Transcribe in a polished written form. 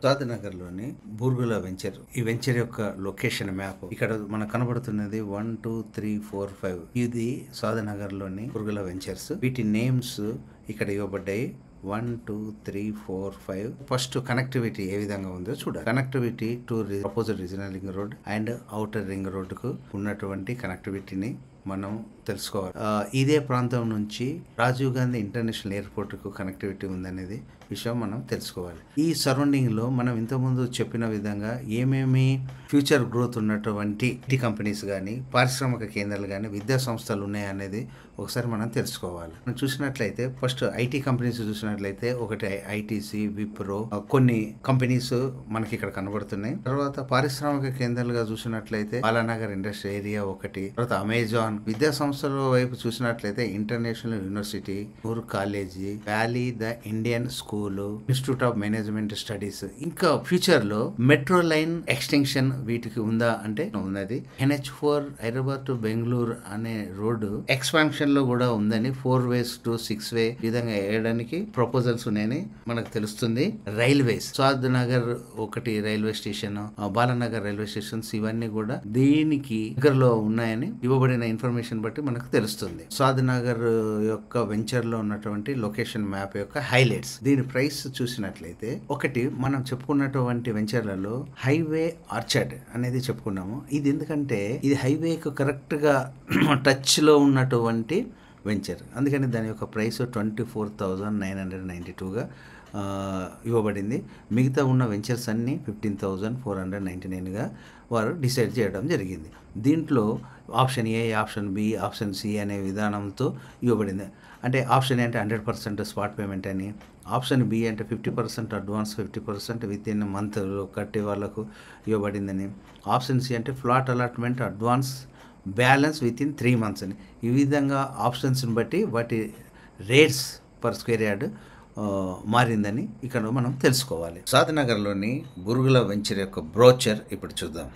సాద్నగర్ లోని బుర్గుల వెంచర్. ఈ వెంచర్ యొక్క లొకేషన్ మ్యాప్ ఇక్కడ మనకు కనబడుతున్నది 1 2 3 4 5. ఇది సాద్నగర్ లోని బుర్గుల వెంచర్స్. వీటి నేమ్స్ ఇక్కడ ఇవ్వబడ్డాయి. 1 2 3 4 5. ఫస్ట్ కనెక్టివిటీ ఏ విధంగా ఉందో చూడాలి. Connectivity to proposal regional ring road and outer ring road కు ఉన్నటువంటి కనెక్టివిటీని మనం తెలుసుకోవాలి. ఇదే ప్రాంతం నుంచి రాజీవ్ గాంధీ ఇంటర్నేషనల్ ఎయిర్పోర్ట్ కు కనెక్టివిటీ ఉందనేది విషయం మనం తెలుసుకోవాలి. ఈ సరౌండింగ్ లో మనం ఇంతకుముందు చెప్పిన విధంగా ఏమేమి ఫ్యూచర్ గ్రోత్ ఉన్నటువంటి ఐటీ కంపెనీస్ కానీ, పారిశ్రామిక కేంద్రాలు కానీ, విద్యా సంస్థలు ఉన్నాయనేది ఒకసారి మనం తెలుసుకోవాలి. మనం చూసినట్లయితే ఫస్ట్ ఐటీ కంపెనీస్ చూసినట్లయితే ఒకటి ఐటీసీ, విప్రో, కొన్ని కంపెనీస్ మనకి ఇక్కడ కనబడుతున్నాయి. తర్వాత పారిశ్రామిక కేంద్రాలుగా చూసినట్లయితే బాలానగర్ ఇండస్ట్రీ ఏరియా ఒకటి, తర్వాత అమెజాన్. విద్యా సంస్థల వైపు చూసినట్లయితే international university, Noor college, valley the Indian school, institute of management studies. ఇంకా ఫ్యూచర్ లో మెట్రో లైన్ ఎక్స్టెన్షన్ వీటికి ఉందా అంటే ఉన్నది. NH4 హైదరాబాద్ టు బెంగళూరు అనే రోడ్డు ఎక్స్పాన్షన్ లో కూడా ఉందని 4 ways టు 6 way విధంగా వేయడానికి ప్రపోజల్స్ ఉన్నాయని మనకు తెలుస్తుంది. రైల్వేస్ సాద్నగర్ ఒకటి railway station, Balanagar railway stations ఇవన్నీ కూడా దీనికి దగ్గరలో ఉన్నాయని ఇవ్వబడిన ఇన్ఫర్మేషన్ బట్టి మనకు తెలుస్తుంది. సాద్నగర్ యొక్క వెంచర్ లో ఉన్నటువంటి లొకేషన్ మ్యాప్ యొక్క హైలైట్స్. దీని ప్రైస్ చూసినట్లయితే ఒకటి మనం చెప్పుకున్నటువంటి వెంచర్లలో హైవే ఆర్చర్డ్ అనేది చెప్పుకున్నాము. ఇది ఎందుకంటే ఇది హైవేకు కరెక్ట్ గా టచ్ లో ఉన్నటువంటి వెంచర్, అందుకని దాని యొక్క ప్రైస్ 24,992గా ఇవ్వబడింది. మిగతా ఉన్న వెంచర్స్ అన్నీ 15,499గా వారు డిసైడ్ చేయడం జరిగింది. దీంట్లో option A, option B, option C అనే విధానంతో ఇవ్వబడింది. అంటే ఆప్షన్ ఏ అంటే 100% స్పాట్ పేమెంట్ అని, ఆప్షన్ బి అంటే 50% అడ్వాన్స్, 50% విత్ ఇన్ మంత్ కట్టే వాళ్ళకు ఇవ్వబడిందని, ఆప్షన్ సి అంటే flat allotment advance balance with in 3 months అని. ఈ విధంగా ఆప్షన్స్ని బట్టి వాటి రేట్స్ పర్ స్క్వేర్ యార్డ్ మారిందని ఇక్కడ మనం తెలుసుకోవాలి. సాద్నగర్లోని బుర్గుల వెంచర్ యొక్క బ్రోచర్ ఇప్పుడు చూద్దాం.